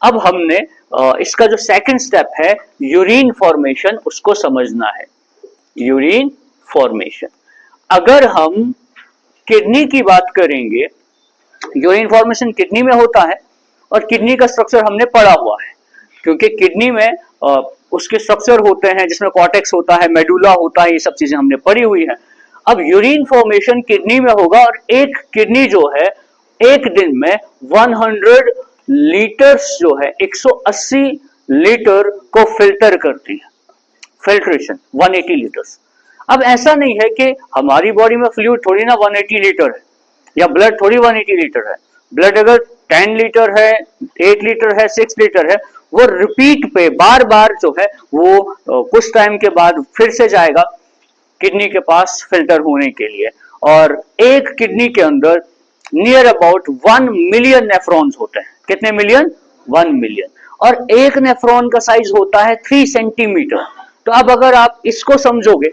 अब हमने इसका जो सेकंड स्टेप है यूरिन फॉर्मेशन, उसको समझना है। यूरिन फॉर्मेशन, अगर हम किडनी की बात करेंगे, यूरिन फॉर्मेशन किडनी में होता है और किडनी का स्ट्रक्चर हमने पढ़ा हुआ है, क्योंकि किडनी में उसके स्ट्रक्चर होते हैं जिसमें कॉर्टेक्स होता है, मेडुला होता है, ये सब चीजें हमने पढ़ी हुई है। अब यूरिन फॉर्मेशन किडनी में होगा और एक किडनी जो है एक दिन में 100 लीटर्स जो है 180 लीटर को फिल्टर करती है, फिल्ट्रेशन 180 लीटर्स। अब ऐसा नहीं है कि हमारी बॉडी में फ्लूइड थोड़ी ना 180 लीटर है या ब्लड थोड़ी 180 लीटर है। ब्लड अगर 10 लीटर है, 8 लीटर है, 6 लीटर है, वो रिपीट पे बार बार जो है वो कुछ टाइम के बाद फिर से जाएगा किडनी के पास फिल्टर होने के लिए। और एक किडनी के अंदर नियर अबाउट 1 मिलियन नेफ्रॉन्स होते हैं। कितने मिलियन? 1 मिलियन। और एक नेफ्रॉन का साइज होता है 3 सेंटीमीटर। तो अब अगर आप इसको समझोगे,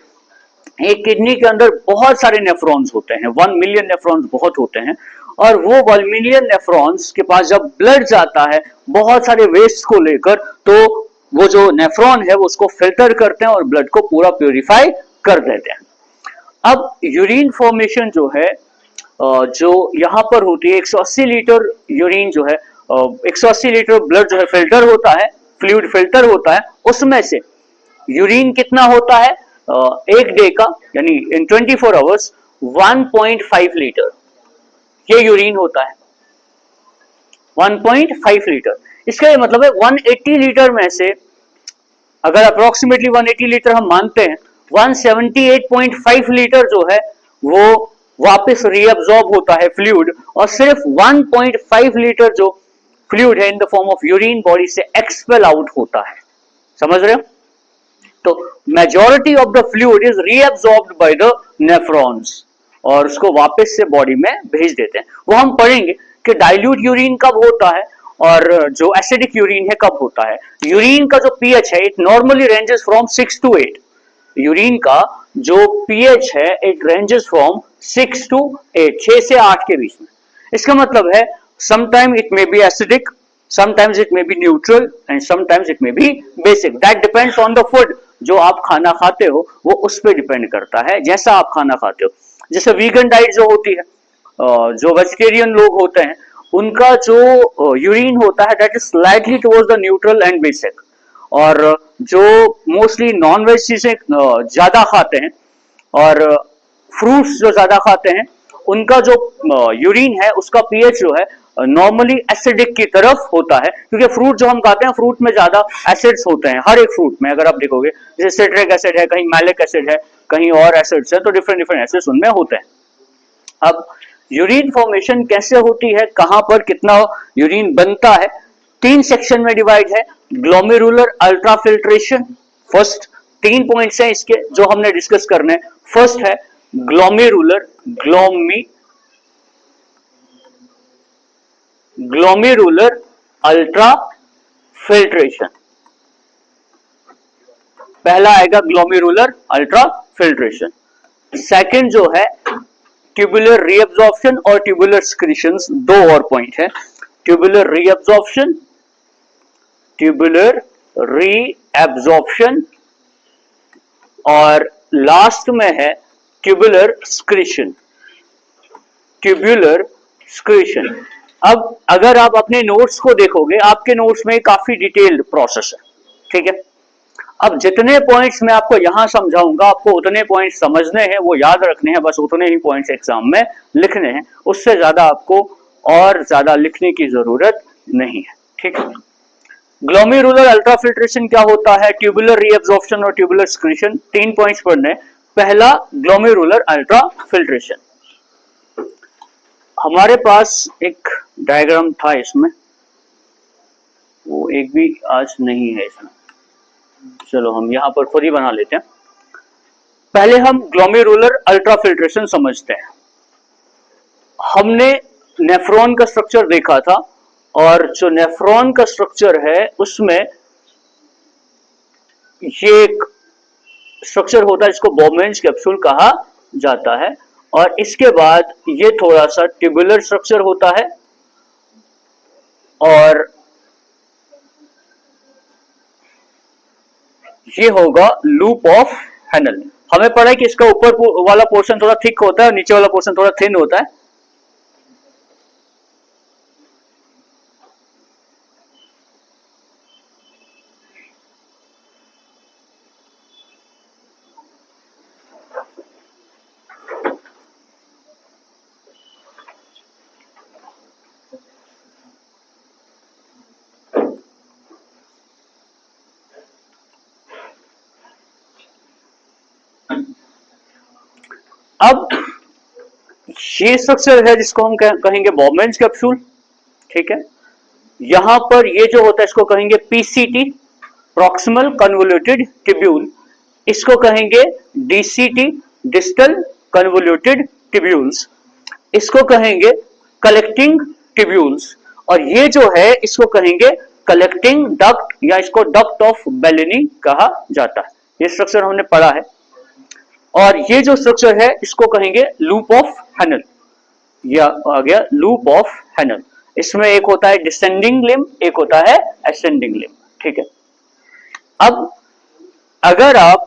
एक किडनी के अंदर बहुत सारे नेफ्रॉन्स होते हैं, 1 मिलियन नेफ्रॉन्स बहुत होते हैं, और वो 1 मिलियन नेफ्रॉन्स के पास जब ब्लड जाता है बहुत सारे वेस्ट को लेकर, तो वो जो नेफ्रॉन है वो उसको फिल्टर करते हैं और ब्लड को पूरा प्यूरिफाई कर देते हैं। अब यूरिन फॉर्मेशन जो है, जो यहां पर होती है 180 लीटर यूरिन जो है, 180 लीटर ब्लड जो है फिल्टर होता है, फ्लूइड फिल्टर होता है, उसमें से यूरिन कितना होता है एक डे का, यानी इन 24 आवर्स 1.5 लीटर ये यूरिन होता है, 1.5 लीटर। इसका ये मतलब है 180 लीटर में से अगर अप्रोक्सीमेटली 180 लीटर हम मानते हैं, 178.5 लीटर जो है वो वापस रीअब्सॉर्ब होता है फ्लूइड, और सिर्फ 1.5 लीटर जो फ्लूइड है in the form of urine body से एक्सपेल आउट होता है। समझ रहे हो? तो majority of the fluid is reabsorbed by the nephrons और उसको वापस से बॉडी में भेज देते हैं। वो हम पढ़ेंगे कि डाइल्यूट यूरिन कब होता है और जो एसिडिक यूरिन है कब होता है। यूरिन का जो पीएच है it normally ranges from 6 to 8। Urine का जो पीएच है इट रेंजेस फ्रॉम 6 to 8, 6 से 8 के बीच में। इसका मतलब है sometime it may be acidic, sometimes it may be neutral and sometimes it may be basic. That depends on the food जो आप खाना खाते हो, वो उस पर डिपेंड करता है, जैसा आप खाना खाते हो। जैसे वीगन डाइट जो होती है, जो वेजिटेरियन लोग होते हैं, उनका जो यूरिन होता है that is slightly towards the neutral and basic. और जो मोस्टली नॉन वेज चीजें ज्यादा खाते हैं और फ्रूट्स जो ज्यादा खाते हैं, उनका जो यूरिन है उसका पीएच जो है नॉर्मली एसिडिक की तरफ होता है, क्योंकि फ्रूट जो हम खाते हैं फ्रूट में ज्यादा एसिड्स होते हैं। हर एक फ्रूट में अगर आप देखोगे, जैसे सिट्रिक एसिड है, कहीं मैलिक एसिड है, कहीं और एसिड्स है, तो डिफरेंट डिफरेंट एसिड्स उनमें होते हैं। अब यूरिन फॉर्मेशन कैसे होती है, कहां पर कितना यूरिन बनता है, 3 सेक्शन में डिवाइड है। ग्लोमेरुलर अल्ट्राफिल्ट्रेशन, फर्स्ट 3 पॉइंट्स हैं इसके जो हमने डिस्कस करने। फर्स्ट है ग्लोमेरुलर, ग्लोमेरुलर अल्ट्रा फिल्ट्रेशन, पहला आएगा ग्लोमेरुलर अल्ट्रा फिल्ट्रेशन। सेकंड जो है ट्यूबुलर रीअब्जॉर्प्शन और ट्यूबुलर सिक्रीशंस, 2 और पॉइंट है। ट्यूबुलर रीअब्जॉर्प्शन, ट्यूबुलर रीअब्जॉर्प्शन, और लास्ट में है ट्यूबुलर सिक्रीशन, ट्यूबुलर सिक्रीशन। अब अगर आप अपने नोट्स को देखोगे, आपके नोट्स में काफी डिटेल्ड प्रोसेस है, ठीक है। अब जितने पॉइंट्स मैं आपको यहां समझाऊंगा, आपको उतने पॉइंट्स समझने हैं, वो याद रखने हैं, बस उतने ही पॉइंट्स एग्जाम में लिखने हैं, उससे ज्यादा आपको और ज्यादा लिखने की जरूरत नहीं है, ठीक है। ग्लोमेरुलर अल्ट्राफिल्ट्रेशन क्या होता है, ट्यूबुलर रीअब्जॉर्प्शन और ट्यूबुलर सिक्रीशन, 3 पॉइंट्स पढ़ने। पहला ग्लोमेरुलर अल्ट्राफिल्ट्रेशन, हमारे पास एक डायग्राम था इसमें, वो एक भी आज नहीं है इसमें, चलो हम यहां पर खुद ही बना लेते हैं। पहले हम ग्लोमेरुलर अल्ट्राफिल्ट्रेशन समझते हैं। हमने नेफ्रॉन का स्ट्रक्चर देखा था, और जो नेफ्रॉन का स्ट्रक्चर है उसमें ये एक स्ट्रक्चर होता है जिसको बोमेन्स कैप्सूल कहा जाता है, और इसके बाद ये थोड़ा सा ट्यूबुलर स्ट्रक्चर होता है, और ये होगा लूप ऑफ हैनल। हमें पता है कि इसका ऊपर वाला पोर्शन थोड़ा थिक होता है और नीचे वाला पोर्शन थोड़ा थिन होता है। अब ये स्ट्रक्चर है जिसको हम कहेंगे बॉबमैन्स कैप्सूल, ठीक है। यहां पर ये जो होता है इसको कहेंगे पीसीटी, प्रॉक्सिमल कन्वोल्यूटेड ट्यूब्यूल। इसको कहेंगे डीसीटी, डिस्टल कन्वोल्यूटेड ट्यूब्यूल्स। इसको कहेंगे कलेक्टिंग ट्यूब्यूल्स। और ये जो है इसको कहेंगे कलेक्टिंग डक्ट, या इसको डक्ट ऑफ बेलेनी कहा जाता है। ये स्ट्रक्चर हमने पढ़ा है। और ये जो स्ट्रक्चर है इसको कहेंगे लूप ऑफ हैनल। या आ गया लूप ऑफ हैनल। इसमें एक होता है डिसेंडिंग लिम्ब, एक होता है असेंडिंग लिम्ब, ठीक है। अब अगर आप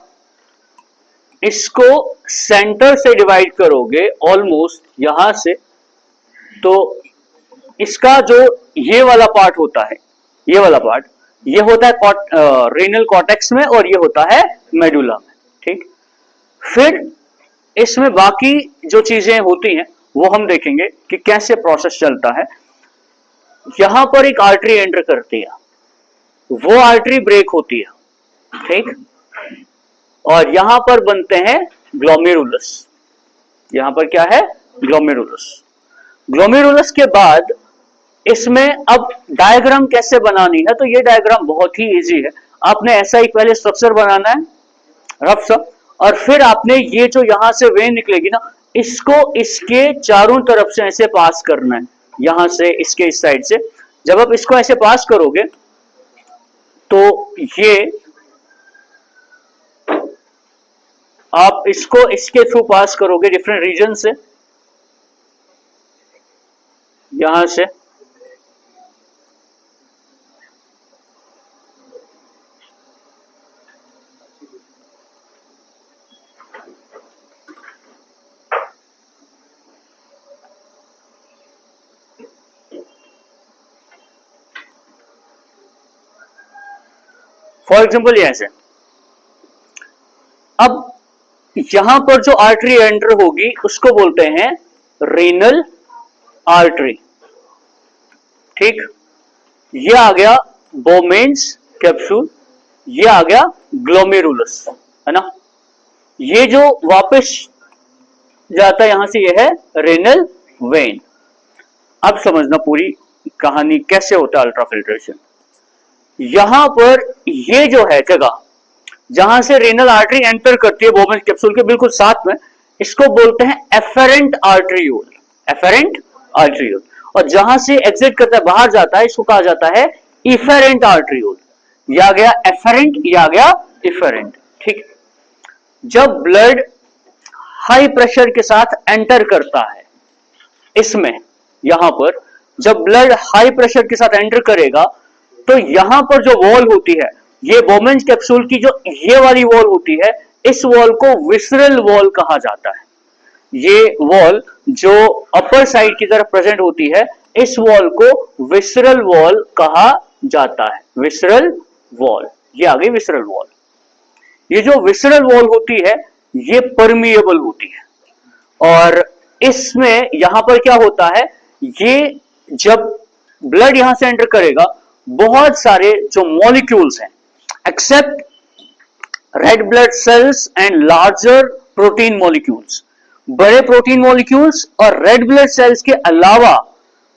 इसको सेंटर से डिवाइड करोगे ऑलमोस्ट यहां से, तो इसका जो ये वाला पार्ट होता है, ये वाला पार्ट, ये होता है रेनल कॉर्टेक्स में और ये होता है मेडुला में, ठीक। फिर इसमें बाकी जो चीजें होती हैं वो हम देखेंगे कि कैसे प्रोसेस चलता है। यहां पर एक आर्टरी एंटर करती है, वो आर्टरी ब्रेक होती है, ठीक। और यहां पर बनते हैं ग्लोमेरुलस। यहां पर क्या है? ग्लोमेरुलस। ग्लोमेरुलस के बाद इसमें अब डायग्राम कैसे बनानी है, तो ये डायग्राम बहुत ही इजी है। आपने ऐसा ही पहले स्ट्रक्चर बनाना है रफ सा, और फिर आपने ये जो यहां से वेन निकलेगी ना, इसको इसके चारों तरफ से ऐसे पास करना है, यहां से इसके इस साइड से। जब आप इसको ऐसे पास करोगे तो ये आप इसको इसके थ्रू पास करोगे डिफरेंट रीजन से, यहां से फॉर एग्जाम्पल ये ऐसे। अब यहां पर जो आर्टरी एंटर होगी उसको बोलते हैं रेनल आर्टरी, ठीक। ये आ गया बोमेन्स कैप्सूल, ये आ गया ग्लोमेरुलस, है ना। ये जो वापस जाता है यहां से, ये है रेनल वेन। अब समझना पूरी कहानी कैसे होता है अल्ट्राफिल्ट्रेशन। यहां पर ये जो है जगह जहां से रेनल आर्टरी एंटर करती है बोमेन्स कैप्सूल के बिल्कुल साथ में, इसको बोलते हैं एफेरेंट आर्टरियोल, एफेरेंट आर्टरियोल। और जहां से एग्जिट करता है, बाहर जाता है, इसको कहा जाता है इफेरेंट आर्टरियोल। यह आ गया एफेरेंट, यह आ गया इफेरेंट, ठीक। जब ब्लड हाई प्रेशर के साथ एंटर करता है इसमें, यहां पर जब ब्लड हाई प्रेशर के साथ एंटर करेगा तो यहां पर जो वॉल होती है, ये बोमेन्स कैप्सूल की जो ये वाली वॉल होती है, इस वॉल को विसरल वॉल कहा जाता है। ये वॉल जो अपर साइड की तरफ प्रेजेंट होती है, इस वॉल को विसरल वॉल कहा जाता है। विसरल वॉल, ये आ गई विसरल वॉल। ये जो विसरल वॉल होती है ये परमिएबल होती है। और इसमें यहां पर क्या होता है, ये जब ब्लड यहां से एंटर करेगा, बहुत सारे जो मॉलिक्यूल्स हैं, except red blood cells and larger protein molecules, बड़े प्रोटीन मॉलिक्यूल्स और रेड ब्लड सेल्स के अलावा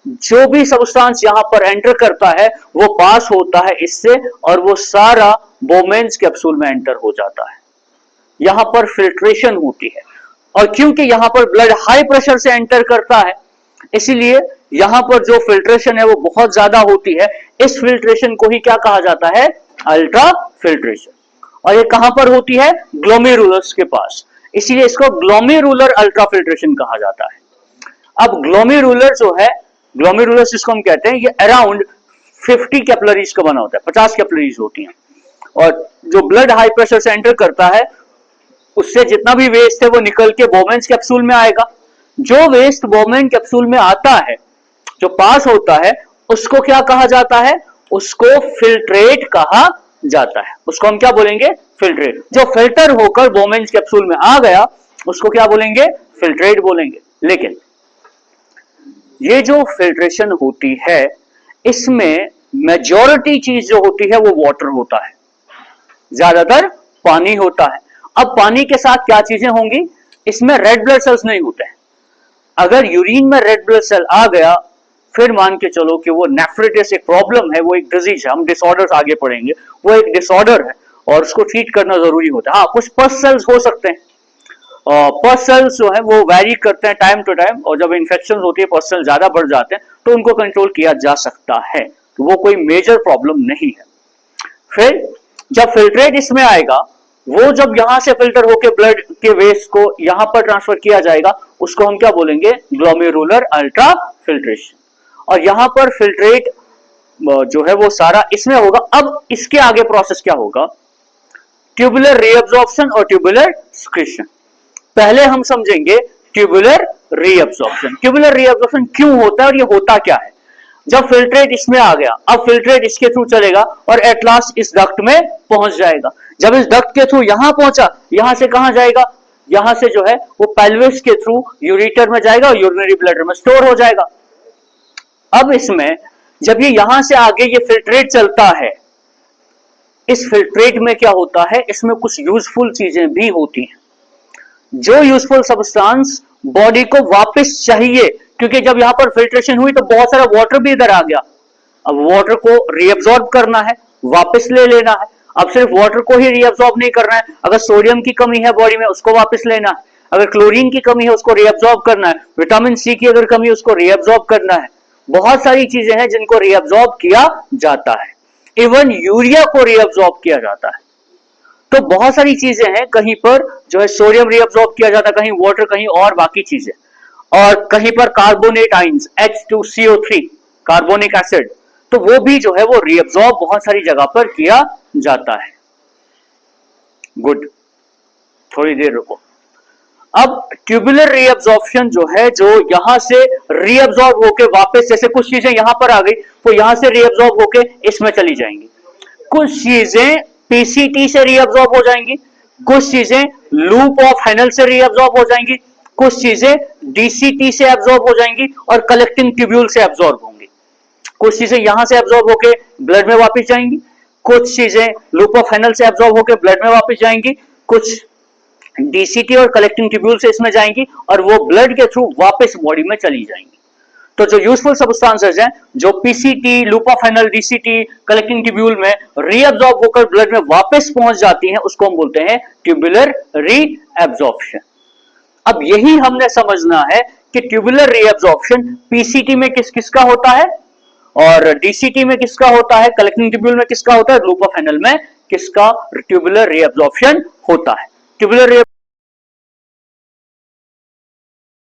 जो भी सब्सटेंस यहां पर एंटर करता है वो पास होता है इससे, और वो सारा बोमेन्स कैप्सूल में एंटर हो जाता है। यहां पर फिल्ट्रेशन होती है, और क्योंकि यहां पर ब्लड हाई प्रेशर से एंटर करता है, इसीलिए यहां पर जो फिल्ट्रेशन है वो बहुत ज्यादा होती है। इस फिल्ट्रेशन को ही क्या कहा जाता है? Ultra filtration. और ये कहां पर होती है? ग्लोमेरुलस के पास, इसीलिए इसको ग्लोमेरुलर अल्ट्रा फिल्ट्रेशन कहा जाता है। अब ग्लोमेरुलर जो है, ग्लोमेरुलस जिसको हम कहते हैं, ये अराउंड 50 कैपिलरीज का बना होता है, 50 कैपिलरीज होती हैं। और जो ब्लड हाई प्रेशर से एंटर करता है उससे जितना भी वेस्ट है वो निकल के बोमेन्स कैप्सूल में आएगा। जो वेस्ट बोमेन कैप्सूल में आता है, जो पास होता है, उसको क्या कहा जाता है? उसको फिल्ट्रेट कहा जाता है। उसको हम क्या बोलेंगे? फिल्ट्रेट। जो फिल्टर होकर बोमेन कैप्सूल में आ गया उसको क्या बोलेंगे? फिल्ट्रेट बोलेंगे। लेकिन ये जो फिल्ट्रेशन होती है इसमें मेजॉरिटी चीज जो होती है वो वाटर होता है, ज्यादातर पानी होता है। अब पानी के साथ क्या चीजें होंगी? इसमें रेड ब्लड सेल्स नहीं होते हैं। अगर यूरिन में रेड ब्लड सेल आ गया फिर मान के चलो कि वो नेफ्राइटिस एक प्रॉब्लम है, वो एक डिजीज है, हम डिसऑर्डर्स आगे पढ़ेंगे, वो एक डिसऑर्डर है और उसको ट्रीट करना जरूरी होता है। हाँ, कुछ पस सेल्स हो सकते हैं, पस सेल्स जो है वो वैरी करते हैं टाइम टू टाइम, और जब इन्फेक्शन होती है पस सेल ज्यादा बढ़ जाते हैं तो उनको कंट्रोल किया जा सकता है, तो वो कोई मेजर प्रॉब्लम नहीं है। फिर जब फिल्ट्रेट इसमें आएगा, वो जब यहां से फिल्टर होकर ब्लड के वेस्ट को यहां पर ट्रांसफर किया जाएगा उसको हम क्या बोलेंगे? Glomerular ultra filtration. और यहां पर फिल्ट्रेट जो है वो सारा इसमें होगा। अब इसके आगे प्रोसेस क्या होगा? ट्यूबुलर रीअब्जॉर्प्शन और ट्यूबुलर सिक्रीशन। पहले हम समझेंगे ट्यूबुलर रीअब्जॉर्प्शन। ट्यूबुलर रीअब्जॉर्प्शन क्यों होता है और ये होता क्या है? जब फिल्ट्रेट इसमें आ गया, अब फिल्ट्रेट इसके थ्रू चलेगा और एट लास्ट इस डक्ट में पहुंच जाएगा। जब इस डक्ट के थ्रू यहां पहुंचा, यहां से कहां जाएगा? यहां से जो है वो पेल्विस के थ्रू यूरेटर में जाएगा और यूरिनरी ब्लैडर में स्टोर हो जाएगा। अब इसमें जब ये यहां से आगे ये फिल्ट्रेट चलता है, इस फिल्ट्रेट में क्या होता है? इसमें कुछ यूजफुल चीजें भी होती हैं। जो यूजफुल सब्सटेंस बॉडी को वापस चाहिए, क्योंकि जब यहां पर फिल्ट्रेशन हुई तो बहुत सारा वाटर भी इधर आ गया। अब वाटर को रीअब्सॉर्ब करना है, वापस ले लेना है। अब सिर्फ वाटर को ही रीअब्सॉर्ब नहीं करना है, अगर सोडियम की कमी है बॉडी में उसको वापस लेना है, अगर क्लोरीन की कमी है उसको रीअब्सॉर्ब करना है, विटामिन सी की अगर कमी है उसको रीअब्सॉर्ब करना है। बहुत सारी चीजें हैं जिनको रीअब्सॉर्ब किया जाता है। इवन यूरिया को रीअब्सॉर्ब किया जाता है। तो बहुत सारी चीजें हैं, कहीं पर जो है सोडियम रीअब्सॉर्ब किया जाता है, कहीं वाटर, कहीं और बाकी चीजें, और कहीं पर carbonate ions H2CO3 carbonic acid, तो वो भी जो है वो रीअब्सॉर्ब बहुत सारी जगह पर किया जाता है। गुड, थोड़ी देर रुको। अब ट्यूबुलर रीअब्सॉर्प्शन जो है, जो यहां से रीअब्सॉर्ब होके वापस, जैसे कुछ चीजें यहां पर आ गई वो यहां से रीअब्सॉर्ब होके इसमें चली जाएंगी, कुछ चीजें पीसीटी से रीअब्सॉर्ब हो जाएंगी, कुछ चीजें लूप ऑफ हैनल से रीअब्सॉर्ब हो जाएंगी, कुछ चीजें डीसीटी से एब्जॉर्ब हो जाएंगी और कलेक्टिंग ट्यूब्यूल से एब्जॉर्ब होंगी। कुछ चीजें यहां से एब्जॉर्ब होके ब्लड में वापस जाएंगी, कुछ चीजें लूप ऑफ हैनल से एब्जॉर्ब होकर ब्लड में वापस जाएंगी, कुछ डीसीटी और कलेक्टिंग ट्यूब्यूल से इसमें जाएंगी और वो ब्लड के थ्रू वापस बॉडी में चली जाएंगी। तो जो यूजफुल सब्सटेंसेस हैं, जो PCT, loop of Henle, DCT, collecting tubule में रीअब्जॉर्ब होकर ब्लड में वापस पहुंच जाती हैं, उसको हम बोलते हैं ट्यूबुलर रीअब्जॉर्प्शन। अब यही हमने समझना है कि ट्यूबुलर रीअब्जॉर्प्शन पीसीटी में किस किसका होता है और डीसीटी में किसका होता है, कलेक्टिंग ट्यूब्यूल में किसका होता है, लूप ऑफ हैनल में किसका ट्यूबुलर रीअब्जॉर्प्शन होता है। ट्यूबुलर